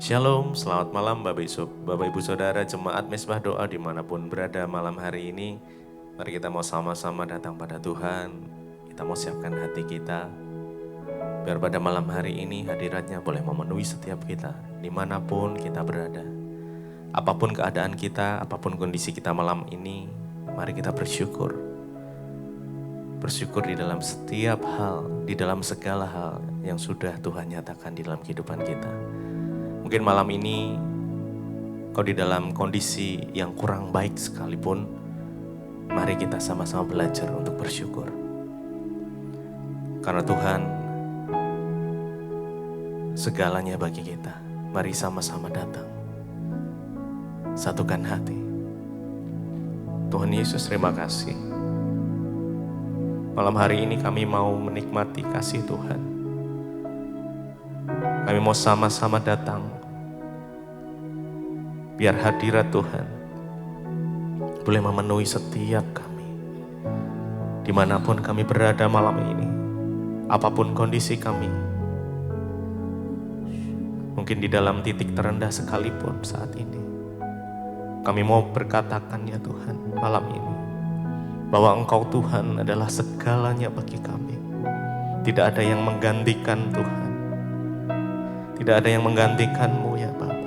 Shalom, selamat malam Bapak Ibu Saudara Jemaat Mezbah Doa dimanapun berada malam hari ini. Mari kita mau sama-sama datang pada Tuhan. Kita mau siapkan hati kita. Biar pada malam hari ini hadiratnya boleh memenuhi setiap kita. Dimanapun kita berada. Apapun keadaan kita, apapun kondisi kita malam ini, mari kita bersyukur. Bersyukur di dalam setiap hal, di dalam segala hal yang sudah Tuhan nyatakan di dalam kehidupan kita. Mungkin malam ini kau di dalam kondisi yang kurang baik sekalipun, mari kita sama-sama belajar untuk bersyukur. Karena Tuhan segalanya bagi kita. Mari sama-sama datang. Satukan hati. Tuhan Yesus, terima kasih. Malam hari ini kami mau menikmati kasih Tuhan. Kami mau sama-sama datang. Biar hadirat Tuhan boleh memenuhi setiap kami. Dimanapun kami berada malam ini. Apapun kondisi kami. Mungkin di dalam titik terendah sekalipun saat ini. Kami mau berkatakan ya Tuhan malam ini. Bahwa Engkau Tuhan adalah segalanya bagi kami. Tidak ada yang menggantikan Tuhan. Tidak ada yang menggantikan-Mu ya Bapa.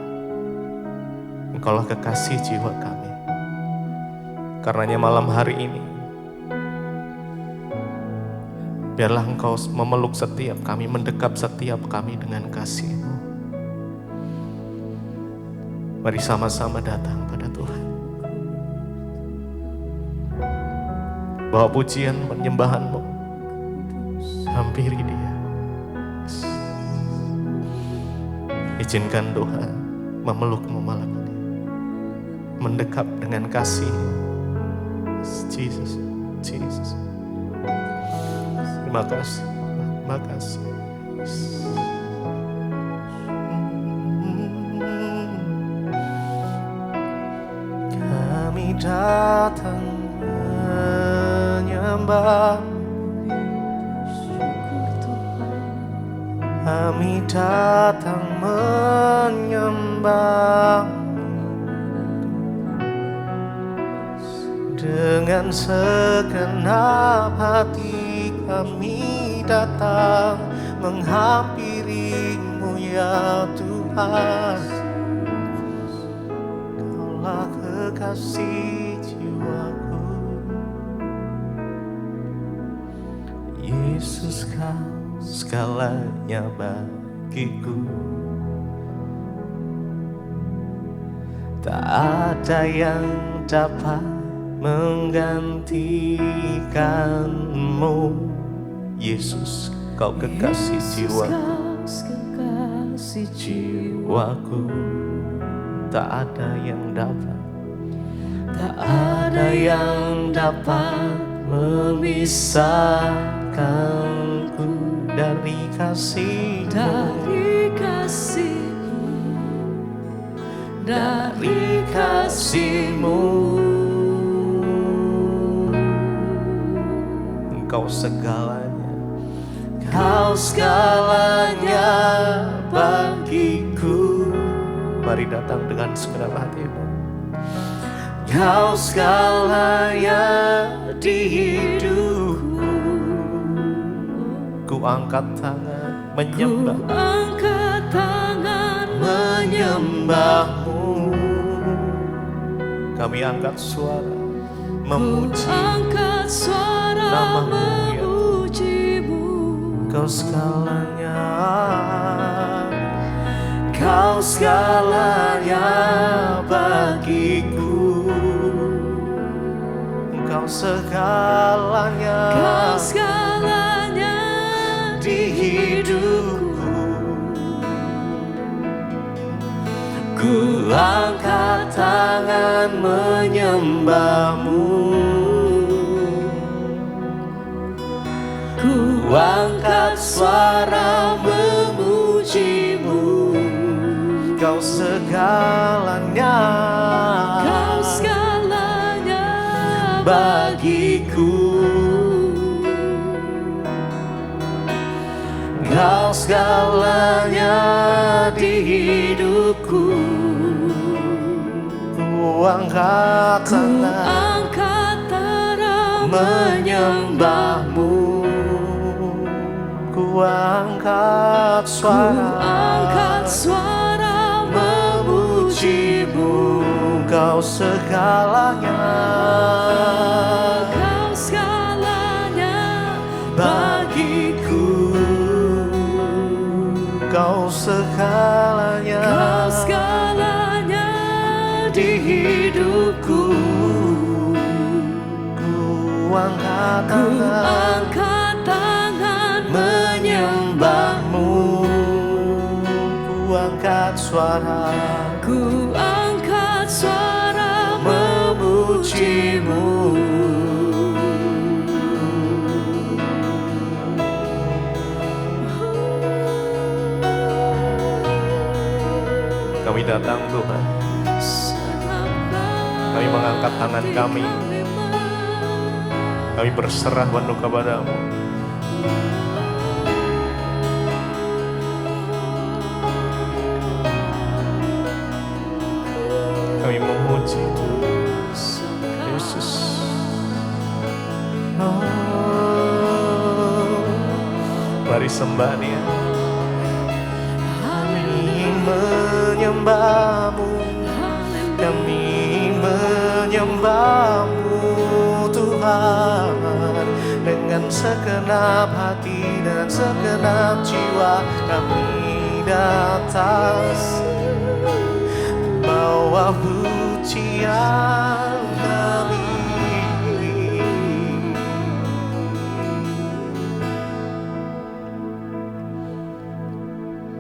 Engkaulah kekasih jiwa kami. Karenanya malam hari ini, biarlah Engkau memeluk setiap kami, mendekap setiap kami dengan kasih-Mu. Mari sama-sama datang pada Tuhan. Bawa pujian penyembahan-Mu. Hampiri Dia. Izinkan Tuhan memeluk-Mu malam ini. Mendekap dengan kasih. Jesus, Jesus. Terima kasih, terima kasih. Kami datang menyembah. Kami datang menyembah dengan segenap hati. Kami datang menghampiri-Mu ya Tuhan. Kaulah kekasih jiwaku, Yesus Kau segalanya bagiku. Tak ada yang dapat menggantikan-Mu, Yesus. Kau kekasih jiwaku. Tak ada yang dapat memisahkanku dari kasih-Mu. Engkau segalanya bagiku. Mari datang dengan segenap hati-Mu. Kau segalanya di hidupku. Ku angkat tangan menyembah-Mu. Kami angkat suara memuji nama-Mu ya Tuhan. Kau segalanya bagiku. Engkau segalanya di hidupku. Ku angkat tangan menyembah-Mu. Ku angkat suara memuji-Mu. Kau segalanya bagiku. Kau segalanya di hidup. hidupku. Ku angkat tangan menyembahmu. Ku angkat suara memujimu. Kau segalanya bagiku. Kau segalanya di hidupku. Ku angkat tangan menyembahmu. Ku angkat suara memujimu. Kami datang Tuhan, kami mengangkat tangan kami, kami berserah penuh kepadamu. Kami memuji Yesus. Mari sembah Dia. Menyembahmu, kami menyembahmu Tuhan. Dengan segenap hati dan segenap jiwa kami datang, bawa pujian kami.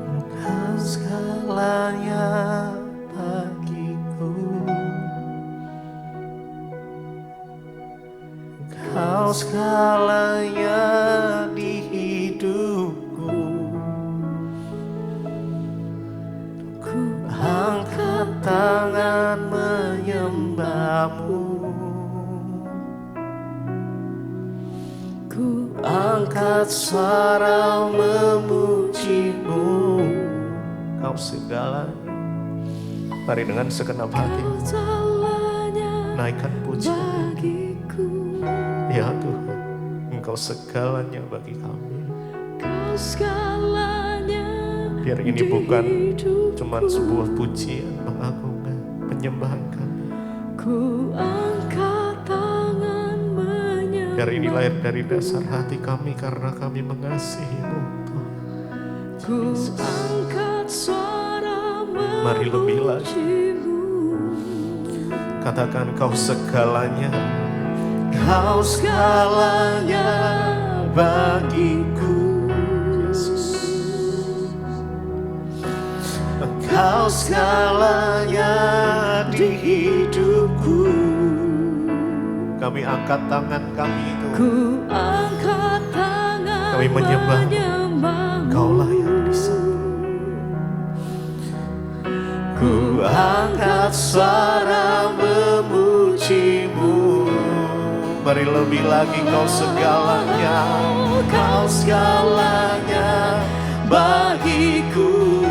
Engkau segalanya bagiku. Engkau segalanya di hidupku. Ku angkat tangan menyembahmu. Ku angkat suara memujimu. Kau segalanya. Mari dengan segenap hati naikkan pujian. Ya Tuhan, Engkau segalanya bagi kami. Biar ini bukan cuma sebuah pujian, mengagungkan, penyembahan kami. Biar ini lahir dari dasar hati kami karena kami mengasihi-Mu Tuhan. Mari lebih lagi katakan Kau segalanya. Kau segalanya bagiku, Yesus. Kau segalanya di hidupku. Kami angkat tangan kami itu. Kami menyembah. Kaulah yang disembah. Ku angkat suara memujimu. Mari lebih lagi. Kau segalanya. Kau segalanya bagiku.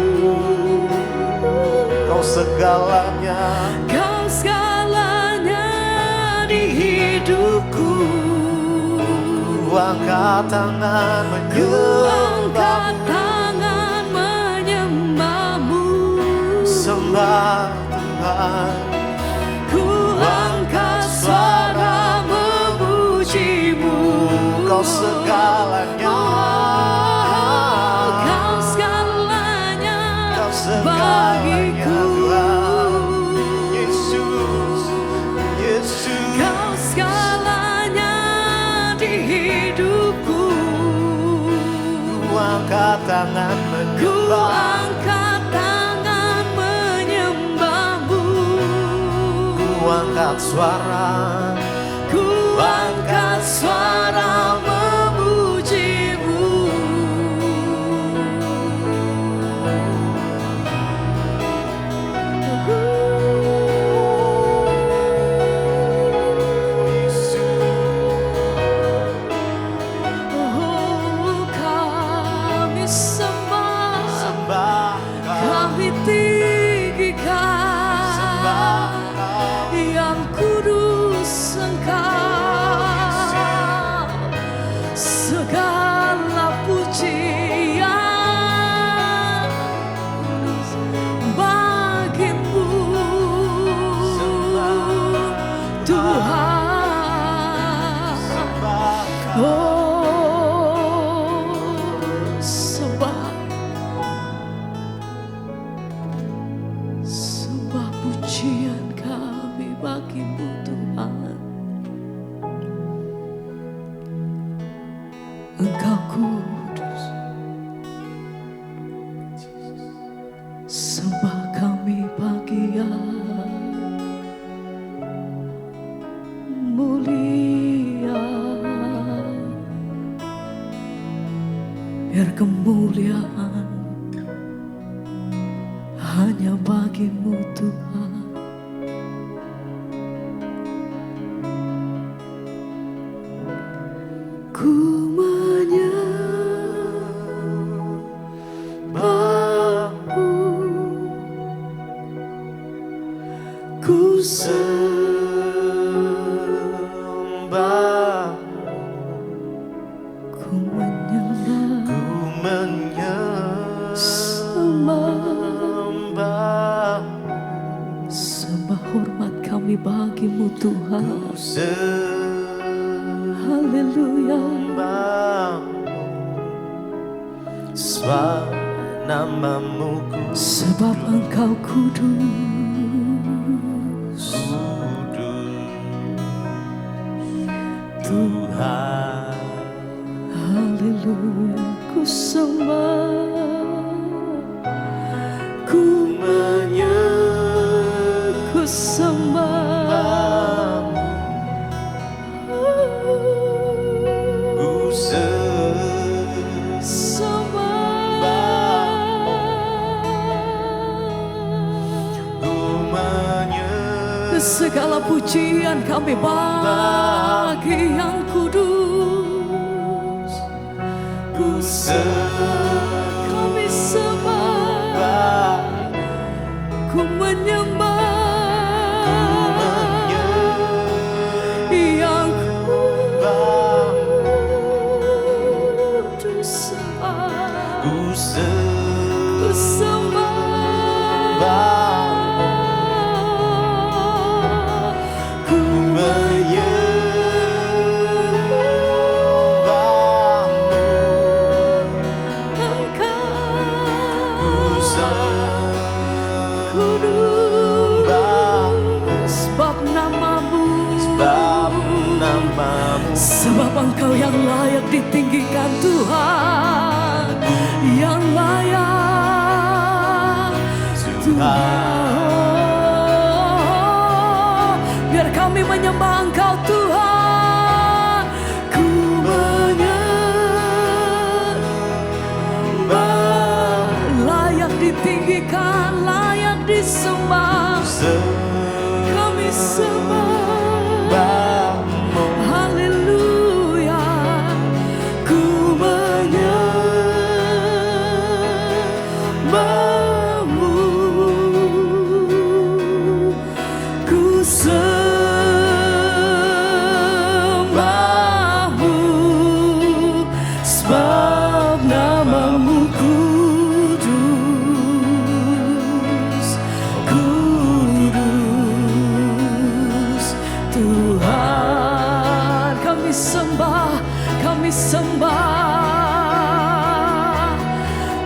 Kau segalanya. Kau segalanya di hidupku. Ku angkat tangan menyembahmu. Sembah Tuhan. Ku angkat suara memujimu. Kau segalanya. Kau segalanya bagiku. Yesus, Yesus. Kau segalanya di hidupku. Ku angkat tangan menyembah. Ku angkat suara, ku angkat suara memujimu. Oh, kami sembah, kami Tuhan. Oh, sembah pujian kami bagimu Tuhan. Engkau kudus. Sembah kami bagi yang mulia. Biar kemuliaan hanya bagimu Tuhan. Ku menyembahmu, ku sembahmu, ku menyembahmu. Sembah hormat kami bagimu Tuhan. Haleluya. Sebab namamu sebab Engkau kudus. Tuhan. Haleluya. Ku sembah, ku sembah, Ku segala pujian kami bagi yang kudus. Kami sembah, ku menyembah yang kudus. Ku sembah, sebab Engkau yang layak ditinggikan Tuhan, yang layak Tuhan. Biar kami menyembah Engkau Tuhan. Ku menyembah, layak ditinggikan, layak disembah. Kami sembah.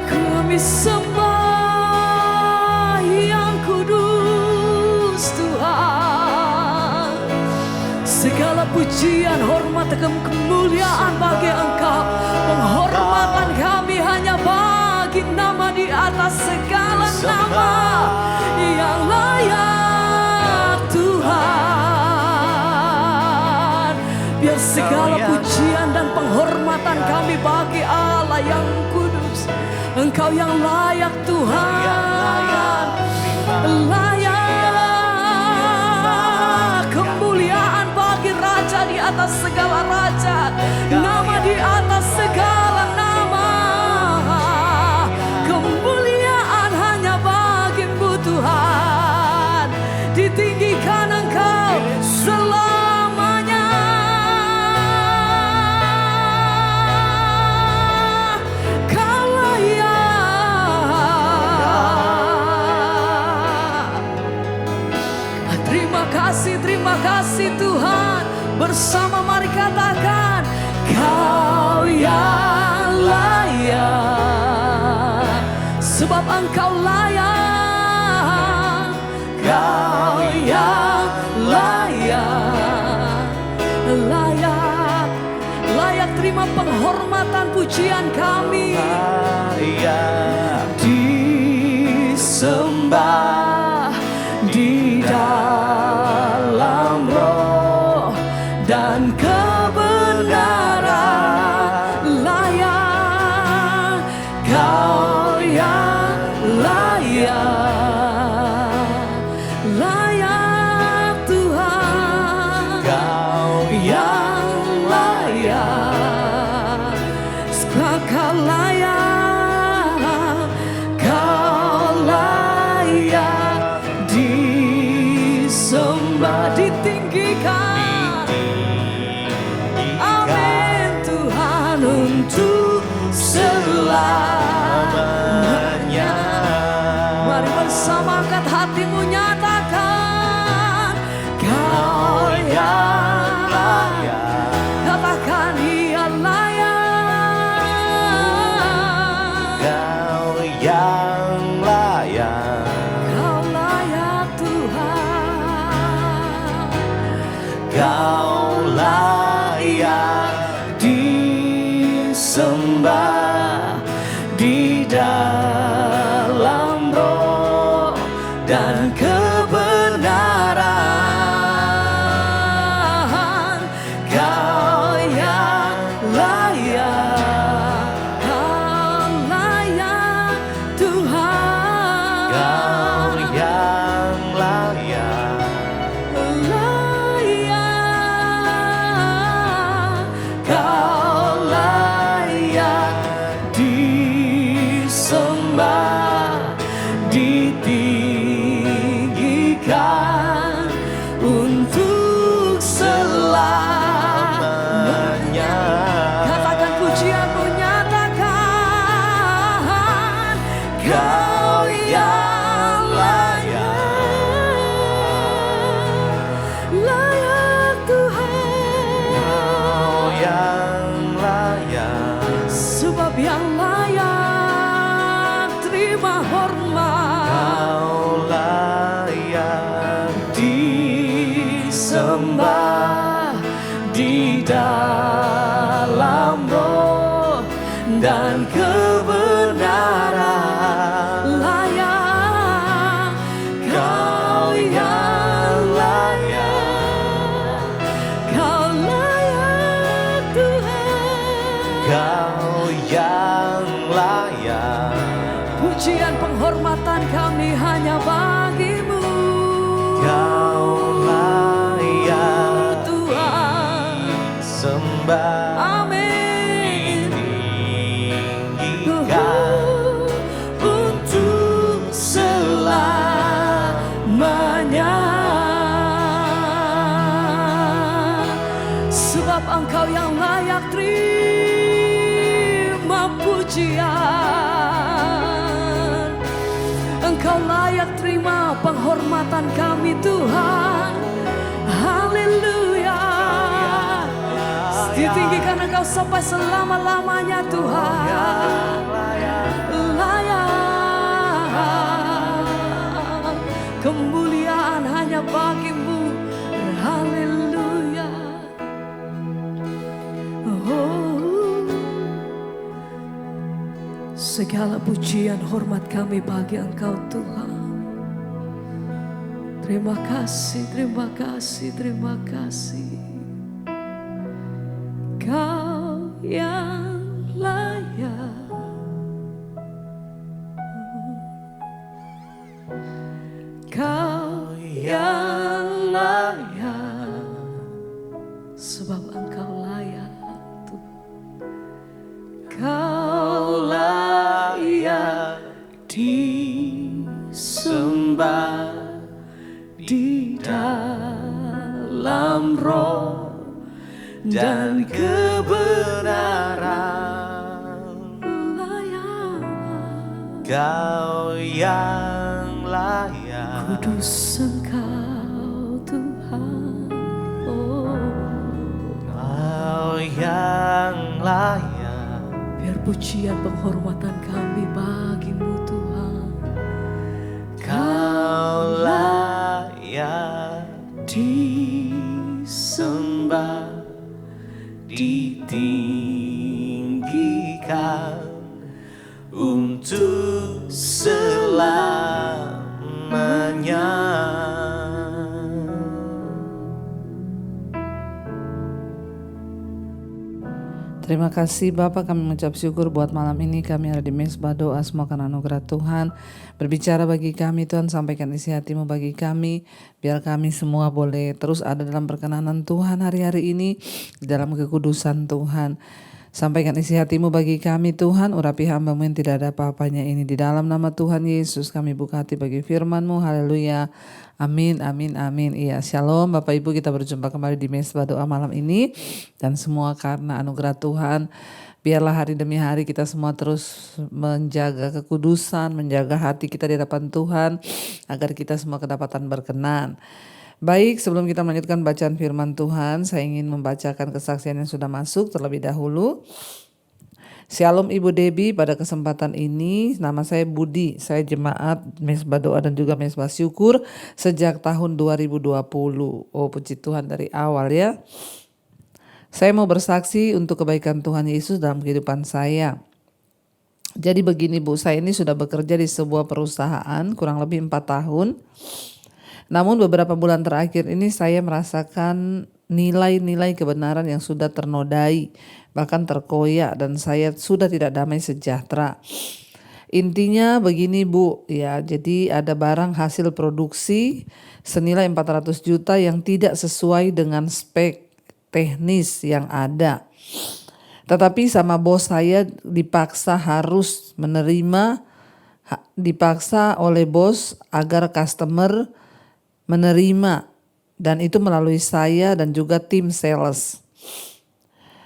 Kami sembah yang kudus Tuhan. Segala pujian, hormat, dan kemuliaan bagi Engkau. Penghormatan kami hanya bagi nama di atas segala nama yang layak Tuhan. Biar segala pujian dan penghormatan kami bagi Allah yang kudus. Engkau yang layak Tuhan, layak kemuliaan bagi Raja di atas segala raja, nama di atas segala nama. Kemuliaan hanya bagimu Tuhan, ditinggikan Engkau selamanya. Terima kasih terima kasih Tuhan. Bersama mari katakan, Kau yang layak, sebab Engkau layak. Kau yang layak, layak, layak terima penghormatan pujian kami. Disembah di dalam roh dan kebenaran, layak. Kau yang layak, layak Tuhan. Kau yang layak, Kau layak, Kau layak disembah, ditinggikan. Amin Tuhan, untuk selamanya. Mari bersama angkat hatimu, nyatakan, Kau yang layak. Katakan, Ia layak. Kau yang layak. Kau layak Tuhan. Kau layak disembah di dalam roh dan kebenaran. Kau yang layak. Kau layak Tuhan. Kau yang layak. Layak. Kau layak disembah, ditinggikan untuk selamanya. Katakan pujianmu, nyatakan, Kau yang layak, layak Tuhan. Kau yang layak. Sebab yang layak terima hormat. Kau layak Disembah di dalam roh dan kebenaran, layak. Kau yang layak, Kau layak Tuhan. Kau yang layak. Pujian penghormatan kami hanya bagimu. Kau layak Tuhan. disembah, Amin. ditinggikan Untuk selamanya. Sebab Engkau yang layak terima pujian. Engkau layak terima penghormatan kami Tuhan. Haleluya. Ditinggikan Engkau sampai selama-lamanya Tuhan. Layak. Kemuliaan hanya bagimu. Haleluya. Oh, segala pujian hormat kami bagi Engkau Tuhan. Terima kasih, terima kasih, terima kasih. Kau yang layak. Kau yang layak. Sebab Engkau layak Tuhan. Kau layak disembah di dalam roh dan kebenaran, layak. Kau yang layak. Kudus Engkau Tuhan. layak. Biar pujian penghormatan kami bagimu Tuhan. Kau layak Disembah, sembah, ditinggikan untuk selamanya. Terima kasih Bapak, kami mengucap syukur buat malam ini kami ada di Mezbah Doa, semua karena anugerah Tuhan. Berbicara bagi kami Tuhan, sampaikan isi hatimu bagi kami, biar kami semua boleh terus ada dalam perkenanan Tuhan hari-hari ini, di dalam kekudusan Tuhan. Sampaikan isi hatimu bagi kami Tuhan, urapi hamba-Mu yang tidak ada apa-apanya ini. Di dalam nama Tuhan Yesus kami buka hati bagi firman-Mu, haleluya. Amin, amin, amin. Iya, shalom Bapak Ibu, kita berjumpa kembali di Mezbah Doa malam ini. Dan semua karena anugerah Tuhan, biarlah hari demi hari kita semua terus menjaga kekudusan, menjaga hati kita di hadapan Tuhan, agar kita semua kedapatan berkenan. Baik, sebelum kita melanjutkan bacaan firman Tuhan, saya ingin membacakan kesaksian yang sudah masuk terlebih dahulu. Shalom Ibu Debbie, pada kesempatan ini nama saya Budi, saya jemaat Mezbah Doa dan juga Mezbah Syukur sejak tahun 2020. Oh, puji Tuhan, dari awal ya. Saya mau bersaksi untuk kebaikan Tuhan Yesus dalam kehidupan saya. Jadi begini Bu, saya ini sudah bekerja di sebuah perusahaan kurang lebih 4 tahun. Namun beberapa bulan terakhir ini saya merasakan nilai-nilai kebenaran yang sudah ternodai, bahkan terkoyak, dan saya sudah tidak damai sejahtera. Intinya begini Bu, ya, jadi ada barang hasil produksi senilai 400 juta yang tidak sesuai dengan spek teknis yang ada. Tetapi sama bos saya dipaksa oleh bos agar customer menerima, dan itu melalui saya dan juga tim sales.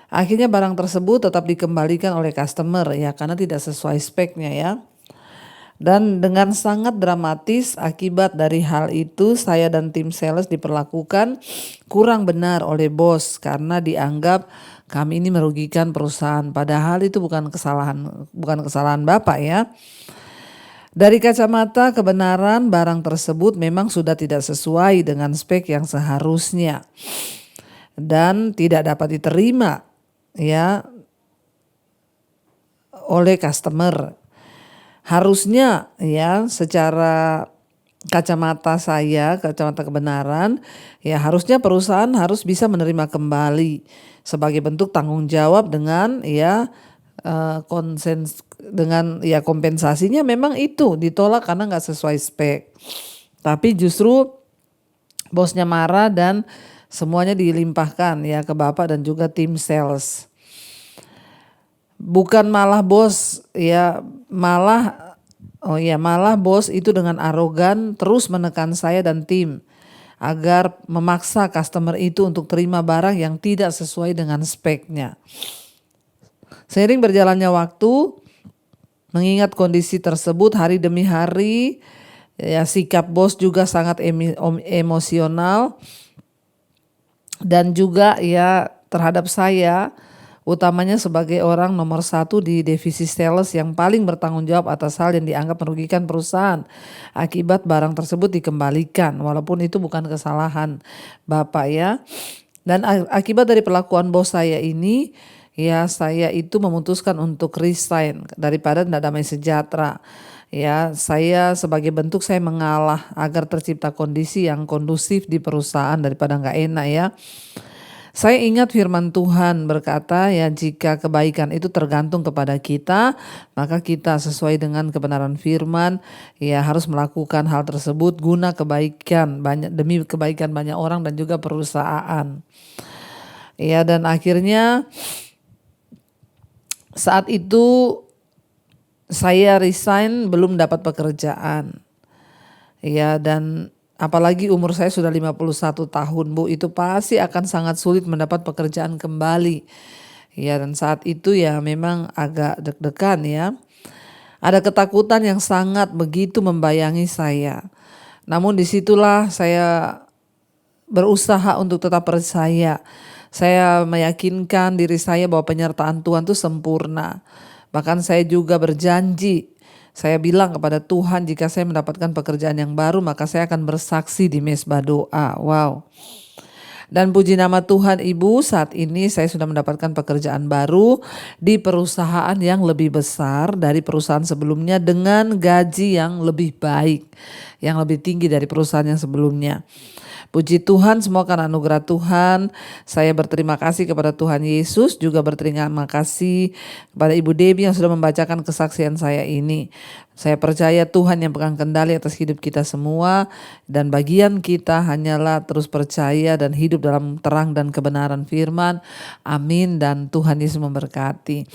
Akhirnya barang tersebut tetap dikembalikan oleh customer ya, karena tidak sesuai speknya ya. Dan dengan sangat dramatis akibat dari hal itu, saya dan tim sales diperlakukan kurang benar oleh bos karena dianggap kami ini merugikan perusahaan, padahal itu bukan kesalahan Bapak ya. Dari kacamata kebenaran, barang tersebut memang sudah tidak sesuai dengan spek yang seharusnya dan tidak dapat diterima ya oleh customer. Harusnya ya, secara kacamata kebenaran ya, harusnya perusahaan harus bisa menerima kembali sebagai bentuk tanggung jawab dengan ya kompensasinya memang itu ditolak karena nggak sesuai spek. Tapi justru bosnya marah dan semuanya dilimpahkan ya ke Bapak dan juga tim sales. Bukan malah bos ya, malah bos itu dengan arogan terus menekan saya dan tim agar memaksa customer itu untuk terima barang yang tidak sesuai dengan speknya. Seiring berjalannya waktu, mengingat kondisi tersebut hari demi hari, ya sikap bos juga sangat emosional dan juga ya terhadap saya, utamanya sebagai orang nomor 1 di divisi sales yang paling bertanggung jawab atas hal yang dianggap merugikan perusahaan akibat barang tersebut dikembalikan, walaupun itu bukan kesalahan Bapak ya. Dan akibat dari perlakuan bos saya ini, ya saya itu memutuskan untuk resign daripada tidak damai sejahtera. Ya, saya sebagai bentuk saya mengalah agar tercipta kondisi yang kondusif di perusahaan daripada nggak enak ya. Saya ingat firman Tuhan berkata ya, jika kebaikan itu tergantung kepada kita, maka kita sesuai dengan kebenaran firman ya harus melakukan hal tersebut guna demi kebaikan banyak orang dan juga perusahaan. Ya, dan akhirnya saat itu saya resign belum dapat pekerjaan. Ya, dan apalagi umur saya sudah 51 tahun Bu, itu pasti akan sangat sulit mendapat pekerjaan kembali. Ya, dan saat itu ya memang agak deg-degan ya. Ada ketakutan yang sangat begitu membayangi saya. Namun disitulah saya berusaha untuk tetap percaya. Saya meyakinkan diri saya bahwa penyertaan Tuhan itu sempurna. Bahkan saya juga berjanji, saya bilang kepada Tuhan, jika saya mendapatkan pekerjaan yang baru maka saya akan bersaksi di mesbah doa. Wow. Dan puji nama Tuhan Ibu, saat ini saya sudah mendapatkan pekerjaan baru di perusahaan yang lebih besar dari perusahaan sebelumnya dengan gaji yang lebih baik, yang lebih tinggi dari perusahaan yang sebelumnya. Puji Tuhan, semua karena anugerah Tuhan. Saya berterima kasih kepada Tuhan Yesus, juga berterima kasih kepada Ibu Debbie yang sudah membacakan kesaksian saya ini. Saya percaya Tuhan yang pegang kendali atas hidup kita semua, dan bagian kita hanyalah terus percaya dan hidup dalam terang dan kebenaran firman. Amin, dan Tuhan Yesus memberkati.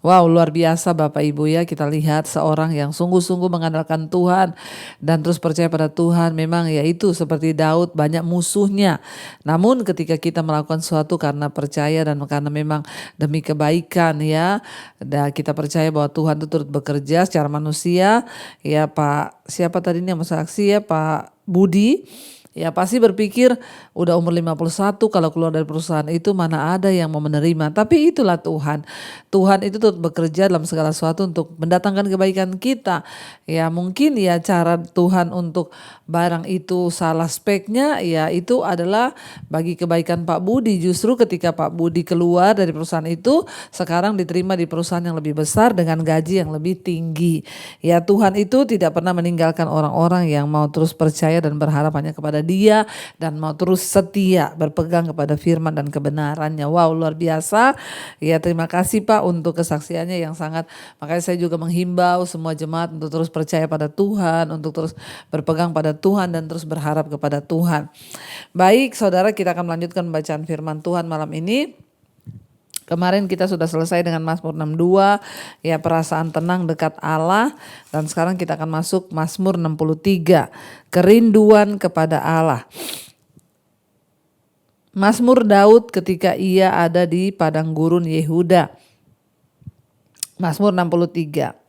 Wow, luar biasa Bapak Ibu ya, kita lihat seorang yang sungguh-sungguh mengandalkan Tuhan dan terus percaya pada Tuhan. Memang ya itu seperti Daud, banyak musuhnya. Namun ketika kita melakukan sesuatu karena percaya dan karena memang demi kebaikan ya, dan kita percaya bahwa Tuhan itu turut bekerja secara manusia. Ya Pak, siapa tadi yang bersaksi ya, Pak Budi. Ya pasti berpikir udah umur 51 kalau keluar dari perusahaan itu mana ada yang mau menerima. Tapi itulah Tuhan. Tuhan itu turut bekerja dalam segala sesuatu untuk mendatangkan kebaikan kita. Ya mungkin ya cara Tuhan untuk barang itu salah speknya, ya itu adalah bagi kebaikan Pak Budi. Justru ketika Pak Budi keluar dari perusahaan itu, sekarang diterima di perusahaan yang lebih besar dengan gaji yang lebih tinggi. Ya Tuhan itu tidak pernah meninggalkan orang-orang yang mau terus percaya dan berharap hanya kepada Dia dan mau terus setia berpegang kepada firman dan kebenarannya. Wow, luar biasa. Ya terima kasih Pak untuk kesaksiannya yang sangat, makanya saya juga menghimbau semua jemaat untuk terus percaya pada Tuhan, untuk terus berpegang pada Tuhan dan terus berharap kepada Tuhan. Baik saudara, kita akan melanjutkan bacaan firman Tuhan malam ini. Kemarin kita sudah selesai dengan Mazmur 62, ya perasaan tenang dekat Allah. Dan sekarang kita akan masuk Mazmur 63, kerinduan kepada Allah. Mazmur Daud ketika ia ada di padang gurun Yehuda. Mazmur 63.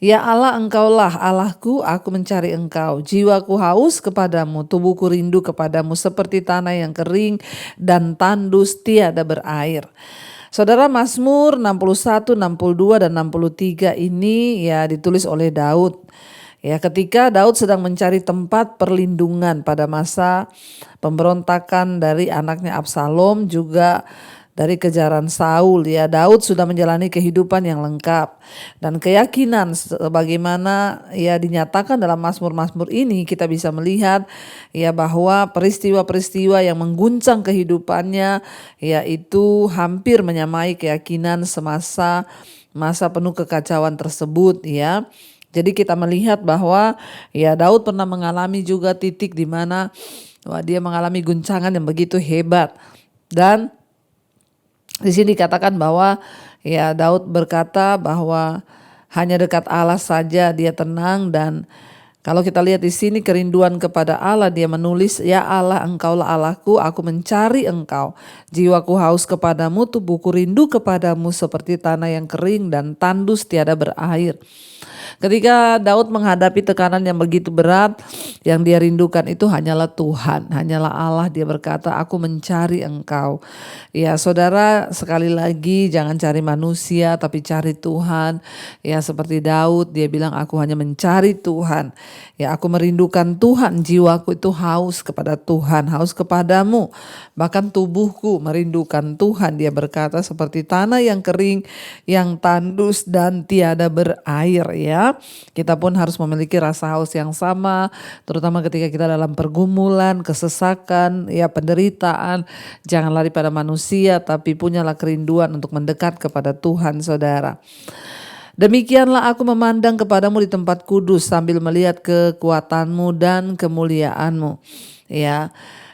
Ya Allah, Engkaulah Allahku, aku mencari Engkau. Jiwaku haus kepadamu, tubuhku rindu kepadamu seperti tanah yang kering dan tandus tiada berair. Saudara, Mazmur 61, 62 dan 63 ini ya ditulis oleh Daud. Ya, ketika Daud sedang mencari tempat perlindungan pada masa pemberontakan dari anaknya Absalom, juga dari kejaran Saul, ya Daud sudah menjalani kehidupan yang lengkap dan keyakinan bagaimana ya dinyatakan dalam Mazmur-Mazmur ini. Kita bisa melihat ya bahwa peristiwa-peristiwa yang mengguncang kehidupannya yaitu hampir menyamai keyakinan masa penuh kekacauan tersebut ya. Jadi kita melihat bahwa ya Daud pernah mengalami juga titik di mana dia mengalami guncangan yang begitu hebat. Dan di sini dikatakan bahwa ya Daud berkata bahwa hanya dekat Allah saja dia tenang. Dan kalau kita lihat di sini kerinduan kepada Allah, dia menulis, ya Allah, Engkaulah Allahku, aku mencari Engkau. Jiwaku haus kepadamu, tubuhku rindu kepadamu seperti tanah yang kering dan tandus tiada berair. Ketika Daud menghadapi tekanan yang begitu berat, yang dia rindukan itu hanyalah Tuhan, hanyalah Allah. Dia berkata, aku mencari Engkau. Ya saudara, sekali lagi jangan cari manusia tapi cari Tuhan. Ya seperti Daud, dia bilang aku hanya mencari Tuhan. Ya aku merindukan Tuhan, jiwaku itu haus kepada Tuhan, haus kepadamu. Bahkan tubuhku merindukan Tuhan. Dia berkata seperti tanah yang kering, yang tandus dan tiada berair ya. Kita pun harus memiliki rasa haus yang sama, terutama ketika kita dalam pergumulan, kesesakan, ya penderitaan. Jangan lari pada manusia, tapi punyalah kerinduan untuk mendekat kepada Tuhan, saudara. Demikianlah aku memandang kepadamu di tempat kudus sambil melihat kekuatanmu dan kemuliaanmu. Ya.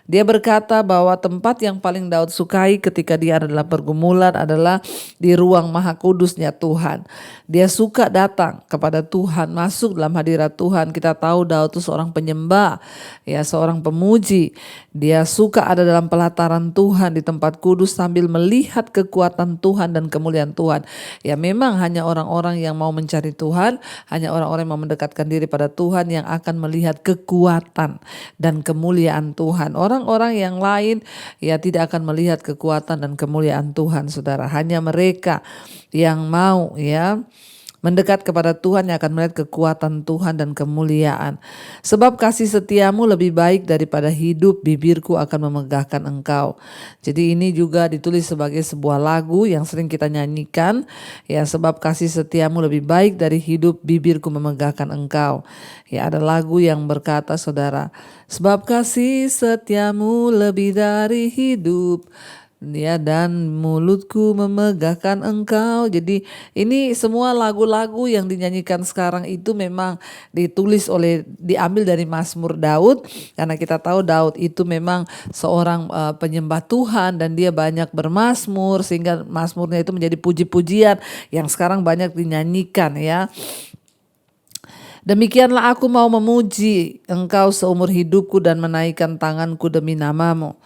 Dia berkata bahwa tempat yang paling Daud sukai ketika dia adalah pergumulan adalah di ruang maha kudusnya Tuhan. Dia suka datang kepada Tuhan, masuk dalam hadirat Tuhan. Kita tahu Daud itu seorang penyembah, ya seorang pemuji. Dia suka ada dalam pelataran Tuhan di tempat kudus sambil melihat kekuatan Tuhan dan kemuliaan Tuhan. Ya memang hanya orang-orang yang mau mencari Tuhan, hanya orang-orang yang mau mendekatkan diri pada Tuhan yang akan melihat kekuatan dan kemuliaan Tuhan. Orang orang-orang yang lain ya tidak akan melihat kekuatan dan kemuliaan Tuhan, saudara. Hanya mereka yang mau ya mendekat kepada Tuhan yang akan melihat kekuatan Tuhan dan kemuliaan. Sebab kasih setiamu lebih baik daripada hidup, bibirku akan memegahkan engkau. Jadi ini juga ditulis sebagai sebuah lagu yang sering kita nyanyikan. Ya, sebab kasih setiamu lebih baik dari hidup, bibirku memegahkan engkau. Ya, ada lagu yang berkata, saudara, sebab kasih setiamu lebih dari hidup, ya, dan mulutku memegahkan engkau. Jadi ini semua lagu-lagu yang dinyanyikan sekarang itu memang diambil dari Mazmur Daud, karena kita tahu Daud itu memang seorang penyembah Tuhan dan dia banyak bermazmur, sehingga mazmurnya itu menjadi puji-pujian yang sekarang banyak dinyanyikan ya. Demikianlah aku mau memuji engkau seumur hidupku dan menaikkan tanganku demi namamu.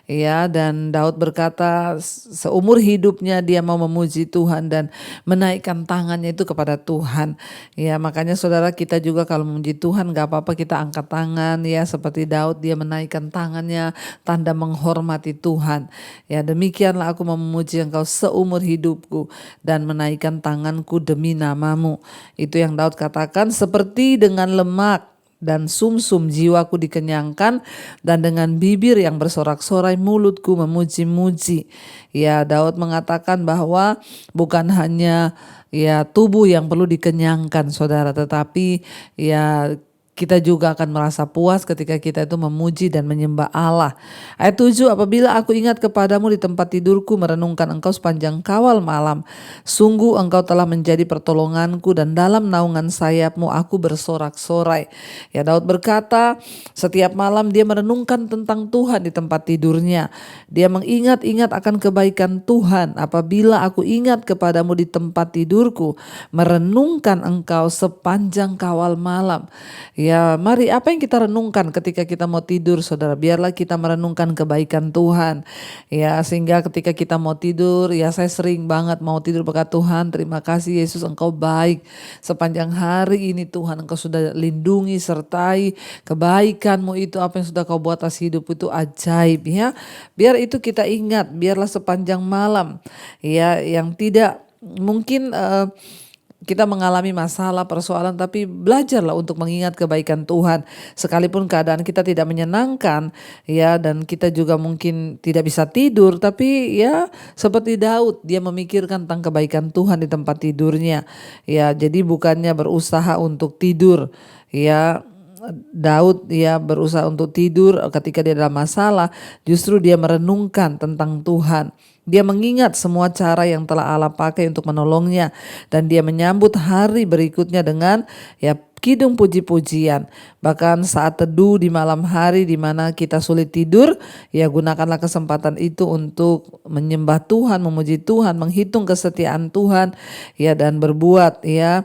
Ya, dan Daud berkata seumur hidupnya dia mau memuji Tuhan dan menaikkan tangannya itu kepada Tuhan. Ya, makanya saudara, kita juga kalau memuji Tuhan gak apa-apa kita angkat tangan ya, seperti Daud dia menaikkan tangannya, tanda menghormati Tuhan. Ya, demikianlah aku mau memuji engkau seumur hidupku dan menaikkan tanganku demi namamu. Itu yang Daud katakan, seperti dengan lemak dan sumsum jiwaku dikenyangkan, dan dengan bibir yang bersorak-sorai mulutku memuji-muji. Ya, Daud mengatakan bahwa bukan hanya ya tubuh yang perlu dikenyangkan, saudara, tetapi ya kita juga akan merasa puas ketika kita itu memuji dan menyembah Allah. Ayat 7, apabila aku ingat kepadamu di tempat tidurku, merenungkan engkau sepanjang kawal malam, sungguh engkau telah menjadi pertolonganku dan dalam naungan sayapmu aku bersorak-sorai. Ya, Daud berkata setiap malam dia merenungkan tentang Tuhan di tempat tidurnya. Dia mengingat-ingat akan kebaikan Tuhan. Apabila aku ingat kepadamu di tempat tidurku, merenungkan engkau sepanjang kawal malam. Ya, mari apa yang kita renungkan ketika kita mau tidur, saudara? Biarlah kita merenungkan kebaikan Tuhan. Ya, sehingga ketika kita mau tidur, ya saya sering banget mau tidur berkat Tuhan. Terima kasih Yesus, engkau baik. Sepanjang hari ini Tuhan engkau sudah lindungi, sertai kebaikanmu itu, apa yang sudah kau buat atas hidup itu ajaib ya. Biar itu kita ingat, biarlah sepanjang malam ya, yang tidak mungkin kita mengalami masalah, persoalan, tapi belajarlah untuk mengingat kebaikan Tuhan. Sekalipun keadaan kita tidak menyenangkan, ya, dan kita juga mungkin tidak bisa tidur, tapi ya seperti Daud, dia memikirkan tentang kebaikan Tuhan di tempat tidurnya. Ya, jadi bukannya berusaha untuk tidur, ya. Daud ya berusaha untuk tidur ketika dia dalam masalah, justru dia merenungkan tentang Tuhan. Dia mengingat semua cara yang telah Allah pakai untuk menolongnya, dan dia menyambut hari berikutnya dengan ya kidung puji-pujian. Bahkan saat teduh di malam hari di mana kita sulit tidur, ya gunakanlah kesempatan itu untuk menyembah Tuhan, memuji Tuhan, menghitung kesetiaan Tuhan ya, dan berbuat ya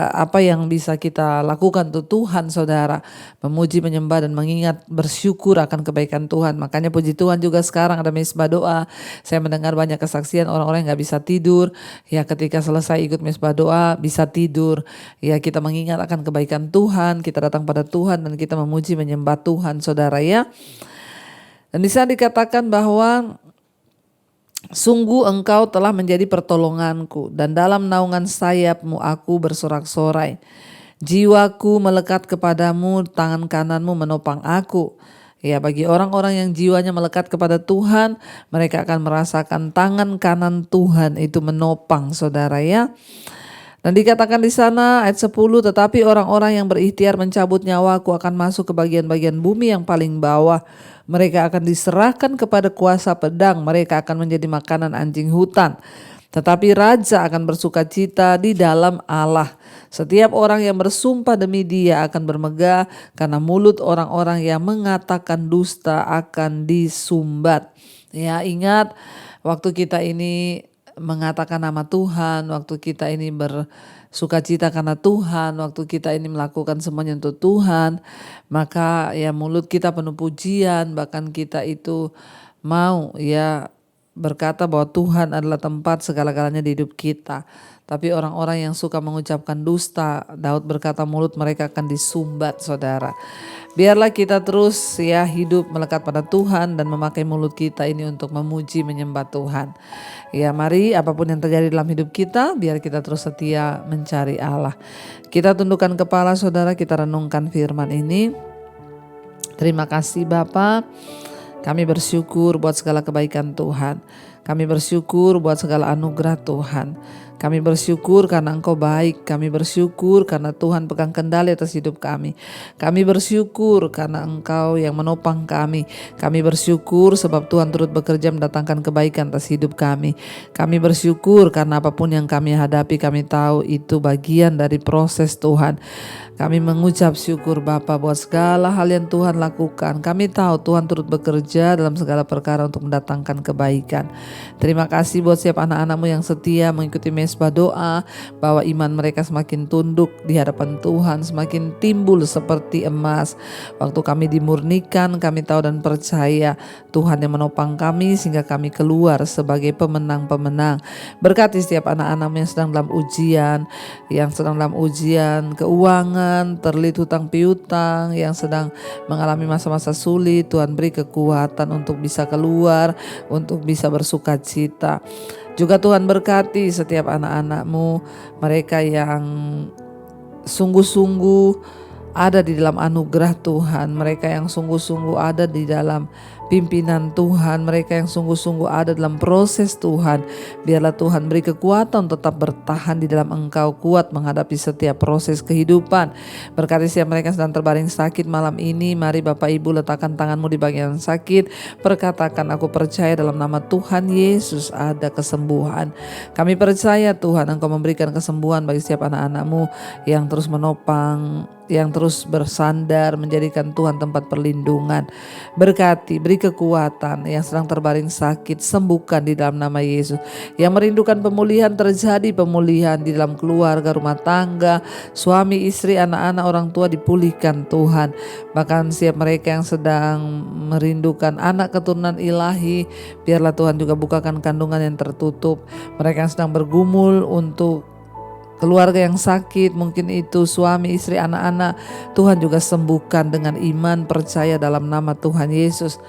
apa yang bisa kita lakukan untuk Tuhan, saudara. Memuji, menyembah, dan mengingat bersyukur akan kebaikan Tuhan. Makanya puji Tuhan juga sekarang ada mesbah doa. Saya mendengar banyak kesaksian orang-orang yang gak bisa tidur, ya ketika selesai ikut mesbah doa bisa tidur. Ya, kita mengingat akan kebaikan Tuhan, kita datang pada Tuhan dan kita memuji, menyembah Tuhan, saudara ya. Dan di sana dikatakan bahwa sungguh engkau telah menjadi pertolonganku dan dalam naungan sayapmu aku bersorak-sorai. Jiwaku melekat kepadamu, tangan kananmu menopang aku. Ya, bagi orang-orang yang jiwanya melekat kepada Tuhan, mereka akan merasakan tangan kanan Tuhan itu menopang, saudara ya. Dan dikatakan di sana ayat 10, tetapi orang-orang yang berikhtiar mencabut nyawaku akan masuk ke bagian-bagian bumi yang paling bawah. Mereka akan diserahkan kepada kuasa pedang, mereka akan menjadi makanan anjing hutan. Tetapi raja akan bersuka cita di dalam Allah. Setiap orang yang bersumpah demi dia akan bermegah, karena mulut orang-orang yang mengatakan dusta akan disumbat. Ya, ingat waktu kita ini mengatakan nama Tuhan, waktu kita ini bersukacita karena Tuhan, waktu kita ini melakukan semuanya untuk Tuhan, maka ya mulut kita penuh pujian, bahkan kita itu mau ya berkata bahwa Tuhan adalah tempat segala-galanya di hidup kita. Tapi orang-orang yang suka mengucapkan dusta, Daud berkata mulut mereka akan disumbat, saudara. Biarlah kita terus ya hidup melekat pada Tuhan dan memakai mulut kita ini untuk memuji menyembah Tuhan. Ya mari apapun yang terjadi dalam hidup kita, biar kita terus setia mencari Allah. Kita tundukkan kepala saudara, kita renungkan firman ini. Terima kasih Bapa. Kami bersyukur buat segala kebaikan Tuhan. Kami bersyukur buat segala anugerah Tuhan. Kami bersyukur karena Engkau baik. Kami bersyukur karena Tuhan pegang kendali atas hidup kami. Kami bersyukur karena Engkau yang menopang kami. Kami bersyukur sebab Tuhan turut bekerja mendatangkan kebaikan atas hidup kami. Kami bersyukur karena apapun yang kami hadapi, kami tahu itu bagian dari proses Tuhan. Kami mengucap syukur Bapa buat segala hal yang Tuhan lakukan. Kami tahu Tuhan turut bekerja dalam segala perkara untuk mendatangkan kebaikan. Terima kasih buat setiap anak-anak-Mu yang setia mengikuti mesbah doa, bahwa iman mereka semakin tunduk di hadapan Tuhan, semakin timbul seperti emas. Waktu kami dimurnikan, kami tahu dan percaya Tuhan yang menopang kami sehingga kami keluar sebagai pemenang-pemenang. Berkati setiap anak-anak-Mu yang sedang dalam ujian keuangan, terlilit hutang piutang, yang sedang mengalami masa-masa sulit. Tuhan beri kekuatan untuk bisa keluar, untuk bisa bersuka cita. Juga Tuhan berkati setiap anak-anak-Mu, mereka yang sungguh-sungguh ada di dalam anugerah Tuhan, mereka yang sungguh-sungguh ada di dalam pimpinan Tuhan, mereka yang sungguh-sungguh ada dalam proses Tuhan. Biarlah Tuhan beri kekuatan tetap bertahan di dalam Engkau, kuat menghadapi setiap proses kehidupan. Berkati siapa mereka sedang terbaring sakit malam ini, mari Bapak Ibu letakkan tangan-Mu di bagian sakit. Perkatakan, aku percaya dalam nama Tuhan Yesus ada kesembuhan. Kami percaya Tuhan Engkau memberikan kesembuhan bagi setiap anak-anak-Mu yang terus menopang, yang terus bersandar, menjadikan Tuhan tempat perlindungan. Berkati, beri kekuatan yang sedang terbaring sakit, sembuhkan di dalam nama Yesus. Yang merindukan pemulihan, terjadi pemulihan di dalam keluarga, rumah tangga, suami, istri, anak-anak, orang tua dipulihkan Tuhan. Bahkan siap mereka yang sedang merindukan anak keturunan ilahi, biarlah Tuhan juga bukakan kandungan yang tertutup. Mereka yang sedang bergumul untuk keluarga yang sakit, mungkin itu suami, istri, anak-anak, Tuhan juga sembuhkan dengan iman, percaya dalam nama Tuhan Yesus.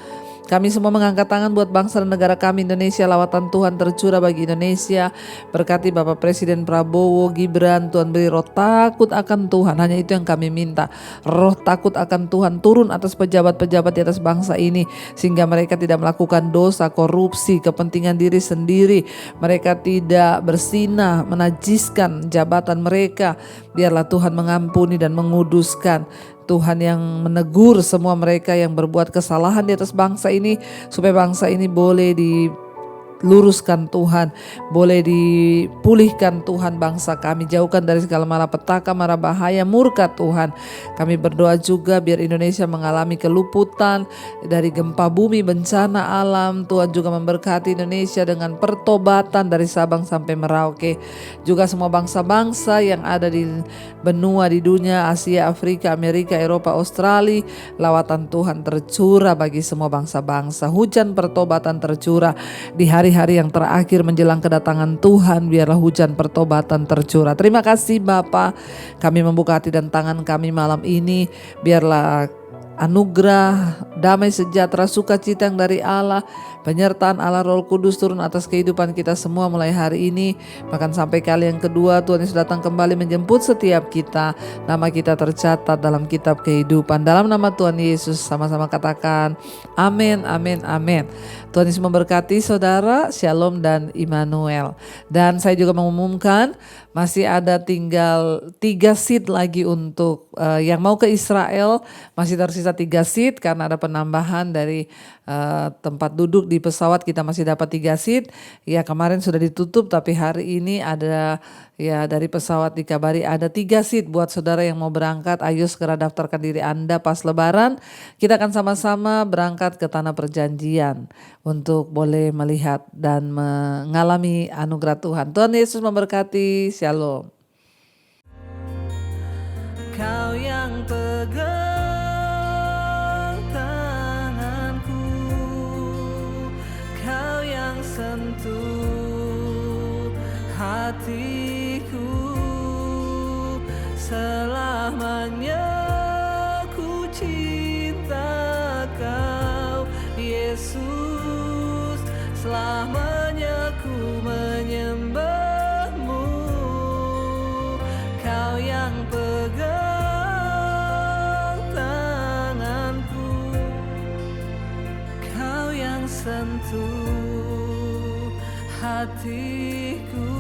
Kami semua mengangkat tangan buat bangsa dan negara kami Indonesia. Lawatan Tuhan tercurah bagi Indonesia. Berkati Bapak Presiden Prabowo, Gibran. Tuhan beri roh takut akan Tuhan. Hanya itu yang kami minta. Roh takut akan Tuhan turun atas pejabat-pejabat di atas bangsa ini, sehingga mereka tidak melakukan dosa, korupsi, kepentingan diri sendiri. Mereka tidak bersinah, menajiskan jabatan mereka. Biarlah Tuhan mengampuni dan menguduskan. Tuhan yang menegur semua mereka yang berbuat kesalahan di atas bangsa ini, supaya bangsa ini boleh diluruskan Tuhan, boleh dipulihkan Tuhan bangsa kami, jauhkan dari segala malapetaka, mara bahaya, murka Tuhan. Kami berdoa juga biar Indonesia mengalami keluputan dari gempa bumi, bencana alam. Tuhan juga memberkati Indonesia dengan pertobatan dari Sabang sampai Merauke. Juga semua bangsa-bangsa yang ada di benua di dunia, Asia, Afrika, Amerika, Eropa, Australia, lawatan Tuhan tercurah bagi semua bangsa-bangsa. Hujan pertobatan tercurah di hari-hari yang terakhir menjelang kedatangan Tuhan. Biarlah hujan pertobatan tercurah. Terima kasih Bapa, kami membuka hati dan tangan kami malam ini. Biarlah anugerah, damai sejahtera, sukacita yang dari Allah, penyertaan Allah Roh Kudus turun atas kehidupan kita semua mulai hari ini, bahkan sampai kali yang kedua Tuhan Yesus datang kembali menjemput setiap kita. Nama kita tercatat dalam kitab kehidupan. Dalam nama Tuhan Yesus sama-sama katakan amin, amin, amin. Tuhan Yesus memberkati saudara. Shalom dan Immanuel. Dan saya juga mengumumkan masih ada tinggal 3 seat lagi untuk yang mau ke Israel. Masih tersisa 3 seat karena ada penambahan dari tempat duduk di pesawat. Kita masih dapat 3 seat. Ya kemarin sudah ditutup, tapi hari ini ada ya dari pesawat dikabari ada 3 seat buat saudara yang mau berangkat. Ayo segera daftarkan diri Anda pas Lebaran. Kita akan sama-sama berangkat ke tanah perjanjian untuk boleh melihat dan mengalami anugerah Tuhan. Tuhan Yesus memberkati. Shalom. Kau yang pegang tanganku, kau yang sentuh hatiku. Selamanya ku cinta Kau Yesus, selamanya ku menyembah-Mu. Kau yang pegang tanganku, Kau yang sentuh hatiku.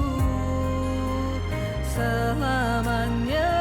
Selamanya